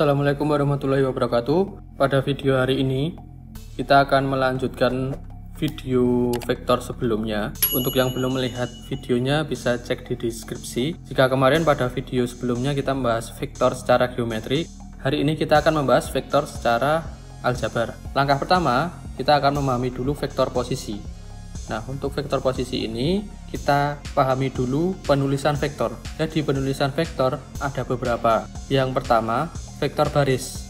Assalamualaikum warahmatullahi wabarakatuh. Pada video hari ini kita akan melanjutkan video vektor sebelumnya. Untuk yang belum melihat videonya bisa cek di deskripsi. Jika kemarin pada video sebelumnya kita membahas vektor secara geometri, hari ini kita akan membahas vektor secara aljabar. Langkah pertama, kita akan memahami dulu vektor posisi. Nah, untuk vektor posisi ini kita pahami dulu penulisan vektor. Jadi penulisan vektor ada beberapa. Yang pertama, vektor baris.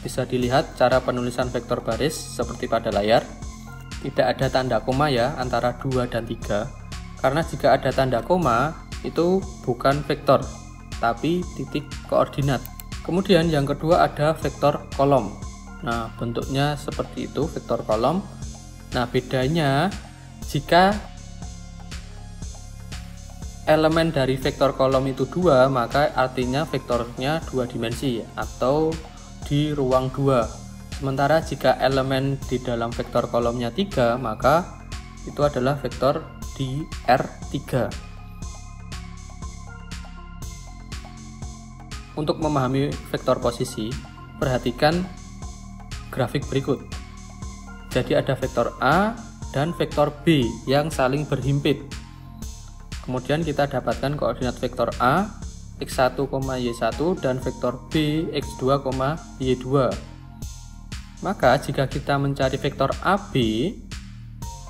Bisa dilihat cara penulisan vektor baris seperti pada layar. Tidak ada tanda koma ya antara 2 dan 3. Karena jika ada tanda koma itu bukan vektor, tapi titik koordinat. Kemudian yang kedua ada vektor kolom. Nah, bentuknya seperti itu, vektor kolom. Nah, bedanya jika elemen dari vektor kolom itu 2, maka artinya vektornya 2 dimensi atau di ruang 2. Sementara jika elemen di dalam vektor kolomnya 3, maka itu adalah vektor di R3. Untuk memahami vektor posisi, perhatikan grafik berikut. Jadi ada vektor A dan vektor B yang saling berhimpit. Kemudian kita dapatkan koordinat vektor A x1, y1 dan vektor B x2, y2. Maka jika kita mencari vektor AB,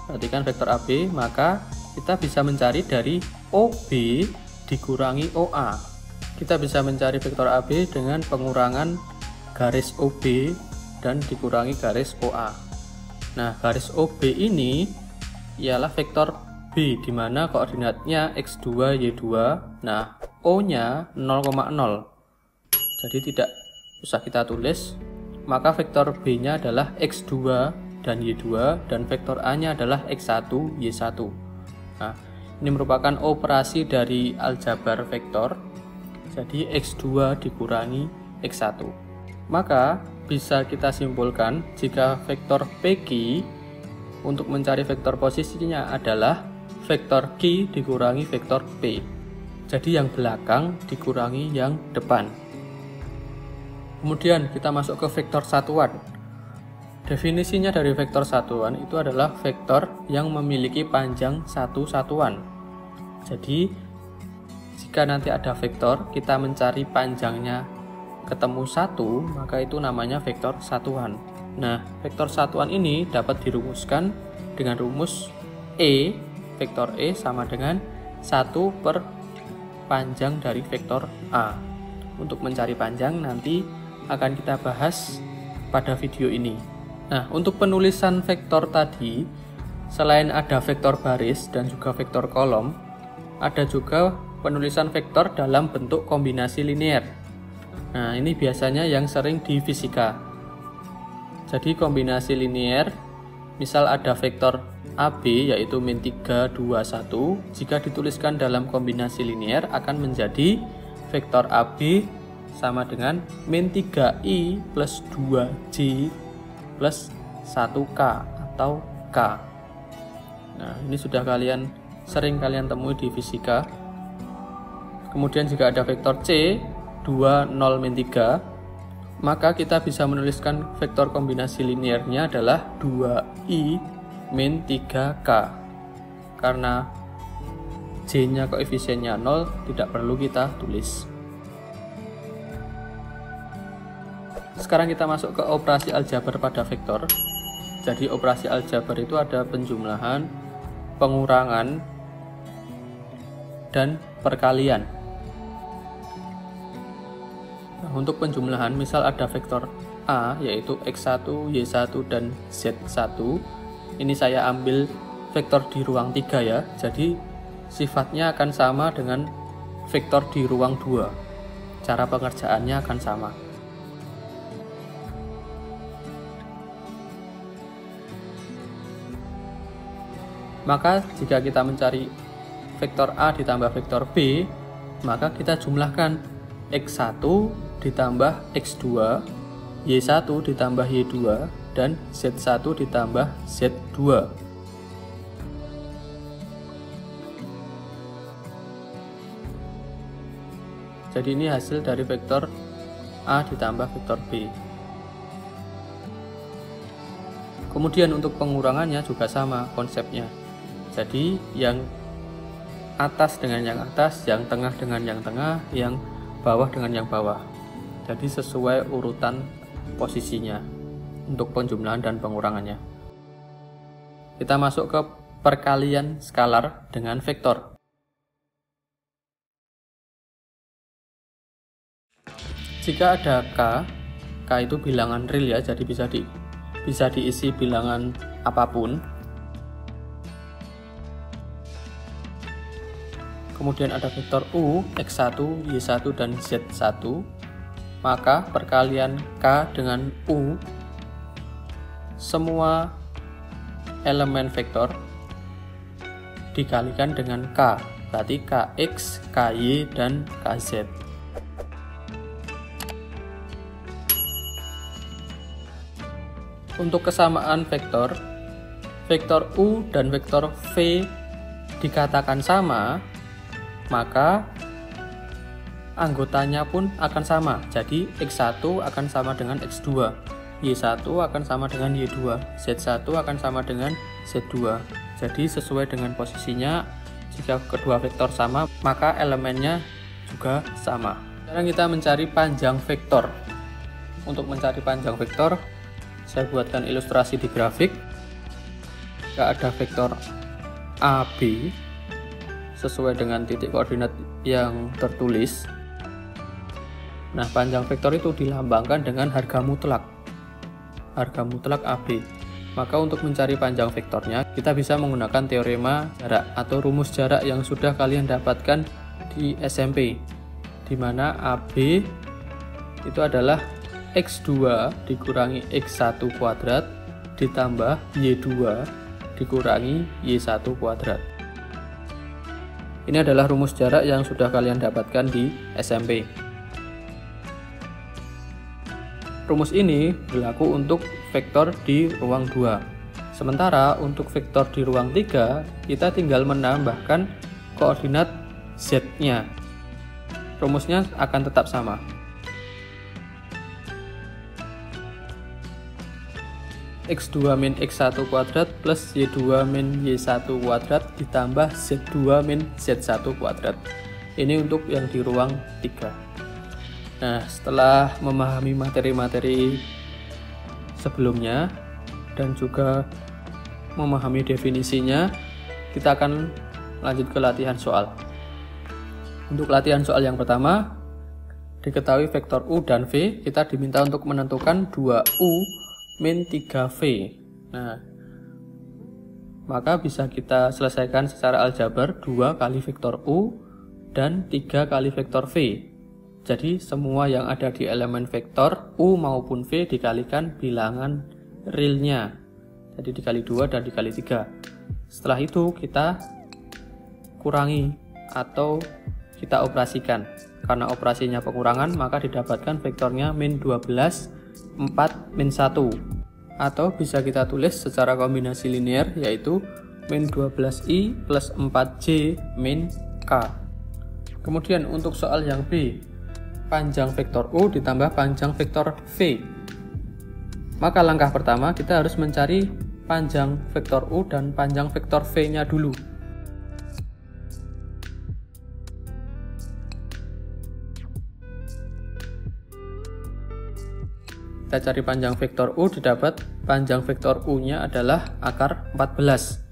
perhatikan vektor AB, maka kita bisa mencari dari OB dikurangi OA. Kita bisa mencari vektor AB dengan pengurangan garis OB dan dikurangi garis OA. Nah, garis OB ini ialah vektor B, di mana koordinatnya x2, y2. Nah, O-nya 0,0. Jadi tidak usah kita tulis. Maka vektor B-nya adalah x2 dan y2 dan vektor A-nya adalah x1, y1. Nah, ini merupakan operasi dari aljabar vektor. Jadi x2 dikurangi x1. Maka bisa kita simpulkan jika vektor PQ untuk mencari vektor posisinya adalah vektor Q dikurangi vektor P. Jadi yang belakang dikurangi yang depan. Kemudian kita masuk ke vektor satuan. Definisinya dari vektor satuan itu adalah vektor yang memiliki panjang satu satuan. Jadi jika nanti ada vektor, kita mencari panjangnya ketemu 1, maka itu namanya vektor satuan. Nah, vektor satuan ini dapat dirumuskan dengan rumus E, vektor E sama dengan 1 per panjang dari vektor A. Untuk mencari panjang nanti akan kita bahas pada video ini. Nah, untuk penulisan vektor tadi, selain ada vektor baris dan juga vektor kolom, ada juga penulisan vektor dalam bentuk kombinasi linear. Nah, ini biasanya yang sering di fisika. Jadi kombinasi linear, misal ada vektor AB yaitu min 3, 2, 1. Jika dituliskan dalam kombinasi linear akan menjadi vektor AB sama dengan min 3i plus 2j plus 1k atau k. Nah, ini sudah sering kalian temui di fisika. Kemudian jika ada vektor C 2, 0, min 3, maka kita bisa menuliskan vektor kombinasi linearnya adalah 2i min 3k. Karena j-nya koefisiennya 0, tidak perlu kita tulis. Sekarang kita masuk ke operasi aljabar pada vektor. Jadi operasi aljabar itu ada penjumlahan, pengurangan, dan perkalian. Nah, untuk penjumlahan, misal ada vektor A yaitu x1, y1 dan z1. Ini saya ambil vektor di ruang 3 ya. Jadi sifatnya akan sama dengan vektor di ruang 2. Cara pengerjaannya akan sama. Maka jika kita mencari vektor A ditambah vektor B, maka kita jumlahkan x1 ditambah x2, y1 ditambah y2, dan z1 ditambah z2. Jadi ini hasil dari vektor A ditambah vektor B. Kemudian untuk pengurangannya juga sama konsepnya. Jadi yang atas dengan yang atas, yang tengah dengan yang tengah, yang bawah dengan yang bawah. Jadi sesuai urutan posisinya untuk penjumlahan dan pengurangannya. Kita masuk ke perkalian skalar dengan vektor. Jika ada K itu bilangan real ya, jadi bisa diisi bilangan apapun. Kemudian ada vektor U, X1, Y1, dan Z1. Maka perkalian K dengan U, semua elemen vektor dikalikan dengan K, berarti Kx, Ky, dan Kz. Untuk kesamaan vektor, vektor U dan vektor V dikatakan sama, maka anggotanya pun akan sama. Jadi X1 akan sama dengan X2, Y1 akan sama dengan Y2, Z1 akan sama dengan Z2. Jadi sesuai dengan posisinya, jika kedua vektor sama, maka elemennya juga sama. Sekarang kita mencari panjang vektor. Untuk mencari panjang vektor, saya buatkan ilustrasi di grafik. Jika ada vektor AB sesuai dengan titik koordinat yang tertulis. Nah, panjang vektor itu dilambangkan dengan harga mutlak AB. Maka untuk mencari panjang vektornya, kita bisa menggunakan teorema jarak atau rumus jarak yang sudah kalian dapatkan di SMP, di mana AB itu adalah X2 dikurangi X1 kuadrat ditambah Y2 dikurangi Y1 kuadrat. Ini adalah rumus jarak yang sudah kalian dapatkan di SMP. Rumus ini berlaku untuk vektor di ruang 2. Sementara untuk vektor di ruang 3, kita tinggal menambahkan koordinat Z-nya. Rumusnya akan tetap sama. X2 min X1 kuadrat plus Y2 min Y1 kuadrat ditambah Z2 min Z1 kuadrat. Ini untuk yang di ruang 3. Nah, setelah memahami materi-materi sebelumnya dan juga memahami definisinya, kita akan lanjut ke latihan soal. Untuk latihan soal yang pertama, diketahui vektor U dan V, kita diminta untuk menentukan 2U min 3V. Nah, maka bisa kita selesaikan secara aljabar 2 kali vektor U dan 3 kali vektor V. Jadi semua yang ada di elemen vektor U maupun V dikalikan bilangan realnya. Jadi dikali 2 dan dikali 3. Setelah itu kita kurangi atau kita operasikan. Karena operasinya pengurangan, maka didapatkan vektornya min 12, 4, min 1. Atau bisa kita tulis secara kombinasi linear, yaitu min 12i plus 4j min k. Kemudian untuk soal yang B, panjang vektor U ditambah panjang vektor V. Maka langkah pertama kita harus mencari panjang vektor U dan panjang vektor V-nya dulu. Kita cari panjang vektor U, didapat panjang vektor U-nya adalah akar 14.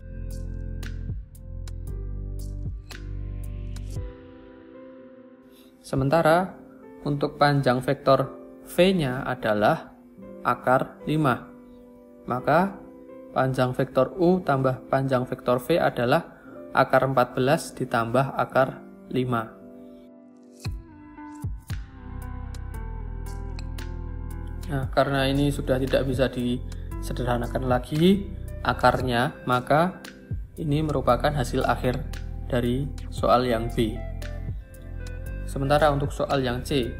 Sementara untuk panjang vektor V-nya adalah akar 5. Maka panjang vektor U tambah panjang vektor V adalah akar 14 ditambah akar 5. Nah, karena ini sudah tidak bisa disederhanakan lagi akarnya, maka ini merupakan hasil akhir dari soal yang B. Sementara untuk soal yang C,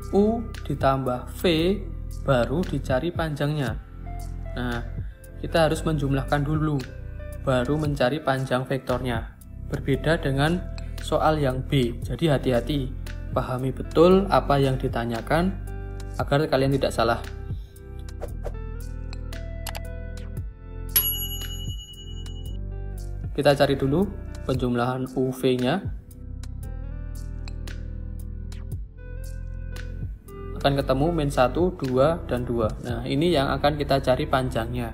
U ditambah V baru dicari panjangnya. Nah, kita harus menjumlahkan dulu, baru mencari panjang vektornya. Berbeda dengan soal yang B, jadi hati-hati. pahami betul apa yang ditanyakan agar kalian tidak salah. Kita cari dulu penjumlahan UV-nya. Akan ketemu min 1, 2, dan 2. Nah, ini yang akan kita cari panjangnya.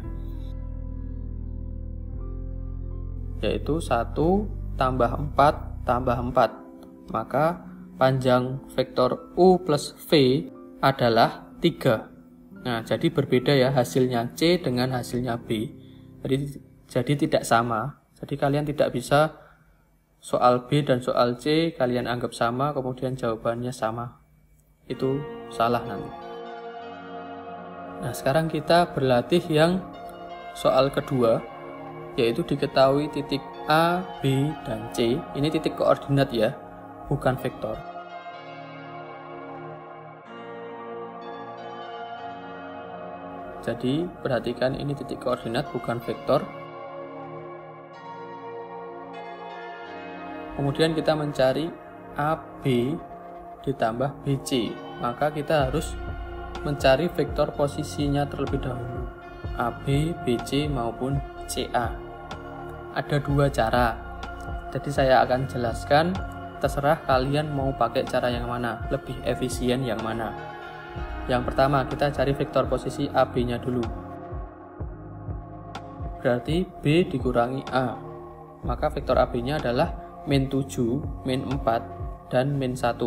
Yaitu 1 tambah 4 tambah 4. Maka panjang vektor U plus V adalah 3. Nah, jadi berbeda ya hasilnya C dengan hasilnya B. Jadi tidak sama. Jadi kalian tidak bisa soal B dan soal C kalian anggap sama, kemudian jawabannya sama. Itu salah nanti. Nah, sekarang kita berlatih yang soal kedua, yaitu diketahui titik A, B, dan C. Ini titik koordinat ya, bukan vektor. Jadi perhatikan, ini titik koordinat bukan vektor. Kemudian kita mencari AB ditambah BC. Maka kita harus mencari vektor posisinya terlebih dahulu, AB, BC maupun CA. Ada dua cara. Jadi saya akan jelaskan, terserah kalian mau pakai cara yang mana, lebih efisien yang mana. Yang pertama, kita cari vektor posisi AB-nya dulu. Berarti B dikurangi A. Maka vektor AB-nya adalah min 7, min 4, dan min 1.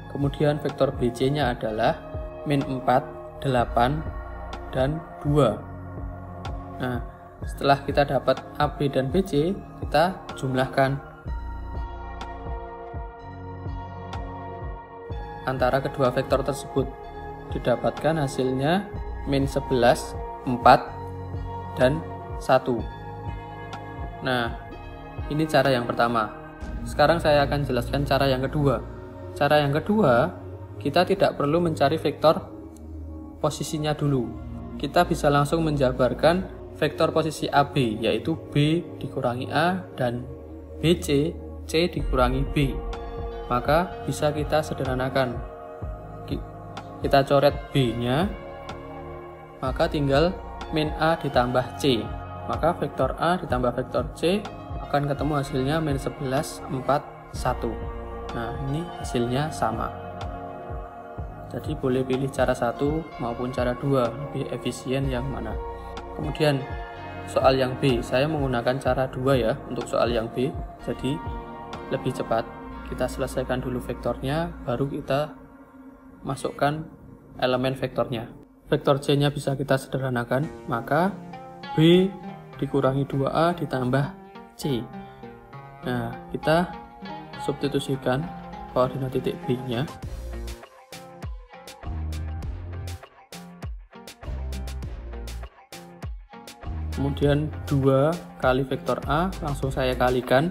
Kemudian vektor BC-nya adalah min 4, 8, dan 2. Nah, setelah kita dapat AB dan BC, kita jumlahkan antara kedua vektor tersebut. Didapatkan hasilnya min 11, 4, dan 1. Nah, ini cara yang pertama. Sekarang saya akan jelaskan cara yang kedua. Cara yang kedua, kita tidak perlu mencari vektor posisinya dulu. Kita bisa langsung menjabarkan vektor posisi AB, yaitu B dikurangi A dan BC, C dikurangi B. Maka bisa kita sederhanakan. Kita coret B-nya, maka tinggal min A ditambah C. Maka vektor A ditambah vektor C akan ketemu hasilnya min 11, 4, 1. Nah, ini hasilnya sama. Jadi boleh pilih cara 1 maupun cara 2, lebih efisien yang mana. Kemudian soal yang B, saya menggunakan cara 2 ya untuk soal yang B. Jadi lebih cepat. Kita selesaikan dulu vektornya, baru kita masukkan elemen vektornya. Vektor C-nya bisa kita sederhanakan, maka B dikurangi 2A ditambah C. Nah, kita substitusikan koordinat titik B-nya. Kemudian 2 kali vektor A, langsung saya kalikan.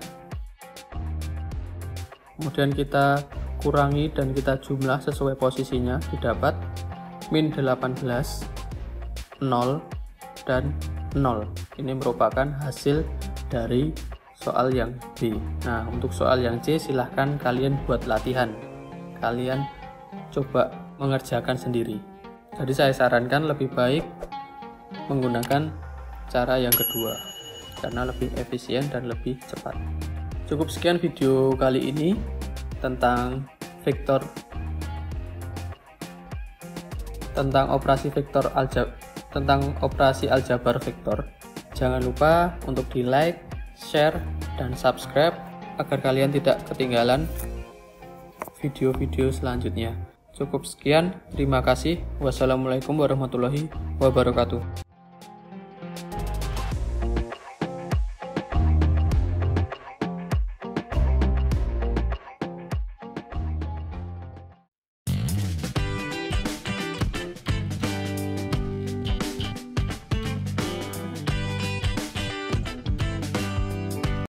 Kemudian kita kurangi dan kita jumlah sesuai posisinya, didapat min 18, 0, dan 0. Ini merupakan hasil dari soal yang B. Nah, untuk soal yang C silahkan kalian buat latihan. Kalian coba mengerjakan sendiri. Jadi saya sarankan lebih baik menggunakan cara yang kedua karena lebih efisien dan lebih cepat. Cukup sekian video kali ini tentang vektor, tentang operasi vektor tentang operasi aljabar vektor. Jangan lupa untuk di like, share, dan subscribe agar kalian tidak ketinggalan video-video selanjutnya. Cukup sekian, terima kasih. Wassalamualaikum warahmatullahi wabarakatuh.